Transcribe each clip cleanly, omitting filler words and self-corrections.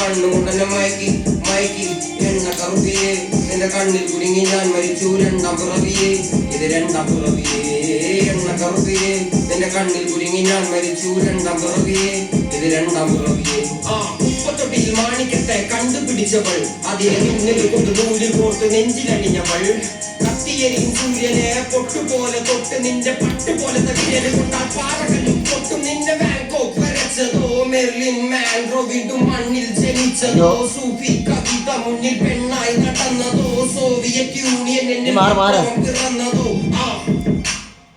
കണ്ണുമുട്ടനെ മയക്കി മയക്കി എണ്ണ കറുപ്പിയെ നിന്റെ കണ്ണിൽ കുടുങ്ങി ഞാൻ മരിച്ചു രണ്ടാം പിറവിയെ ഇത് രണ്ടാം പിറവിയെ എണ്ണ കറുപ്പിയെ നിന്റെ കണ്ണിൽ കുടുങ്ങി ഞാൻ മരിച്ചു രണ്ടാം പിറവിയെ ഇത് രണ്ടാം പിറവിയെ ഉപ്പത്തൊട്ടിയിൽ മാണിക്കത്തെ കണ്ടുപിടിച്ചവൾ അതിനെ മുന്നിൽ കൊണ്ട് നൂലിൽ കോർത്ത് നെഞ്ചിലണിഞ്ഞവൾ കത്തിയെരിയും സൂര്യനെ പൊട്ടുപോലെ തൊട്ട് നിന്റെ പട്ടുപോലത്തെ വിരല് കൊണ്ടാൽ പാറകല്ലും പൊട്ടും നിന്റെ ബാങ്കോക്ക് വരച്ചതോ മെർലിൻ മാൻഡ്രോ വീണ്ടും മണ്ണിൽ ജനിച്ചതോ സൂഫി കവിത മുന്നിൽ പെണ്ണായി നടന്നതോ സോവിയറ്റ് യൂണിയൻ എന്നെ പിറന്നതോ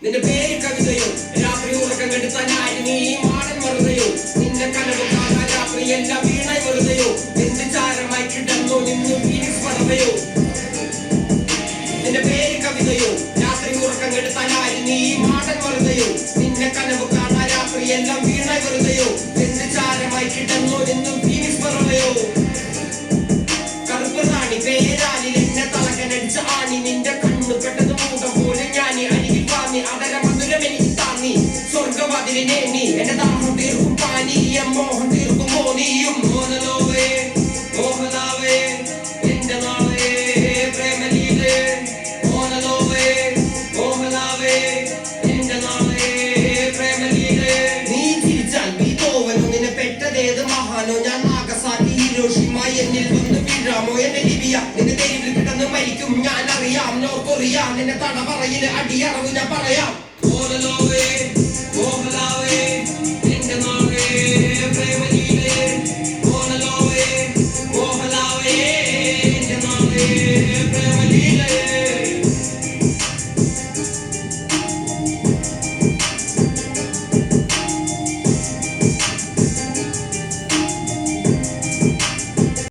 നിന്റെ പേര് കവിതയോ രാത്രി ഉറക്കം കെടുത്താനായി നീ മാടൻ മറുതയോ നിന്റെ കനവ് കാണാൻ രാത്രി എല്ലാം വീണായി വെറുതെയോ എന്ത് ചാരമായി കിടന്നോ നിന്നു ഫീനിക്സ് പറവയോ നിന്റെ പേര് കവിതയോ രാത്രി ഉറക്കം കെടുത്താനായി നീ മാടൻ മറുതയോ നിന്റെ കനവ് കാണാൻ രാത്രി എല്ലാം വീണായി വെറുതെയോ എന്ത് ചാരമായി കിടന്നോ നിന്നു ഫീനിക്സ് പറവയോ കറുപ്പ് റാണി പേരാലിൽ എന്നെ തലക്കനടിച്ച ആണി നിന്റെ കണ്ണു പെട്ടത് മൂടം പോലെ ഞാനി അരികിൽ വാങ്ങി അതര മധുരം എനിക്ക് താങ്ങി സ്വർഗവാതിലിനെ നീ എന്റെ ദാഹം തീർക്കും പാനീയം മോഹം തീർക്കുമോ നീയും മോഹനോവേ മോഹനാവേ എന്റെ നാളെ പ്രേമലീലേ മോഹനോവേ മോഹനാവേ എന്റെ നാളെ പ്രേമലീലേ നീ തിരിച്ചാൽ ബീതോവനോ നിന്നെ പെട്ടതേത് മഹാനോ ഞാൻ നാഗസാക്കി ഹിരോഷിമ എന്നിൽ വന്ന് വീഴാമോ എന്റെ ലിബിയ നിന്റെ തെരുവിൽ കിടന്ന് മരിക്കും ഞാൻ അറിയാം നോർക്കൊറിയാം നിന്നെ തടവറയില് അടിയറവ് ഞാൻ പറയാം മോഹനോവേ മോഹനാവേ എന്റെ നാളെ പ്രേമലീലേ മോഹനോവേ മോഹനാവേ എന്റെ നാളെ പ്രേമ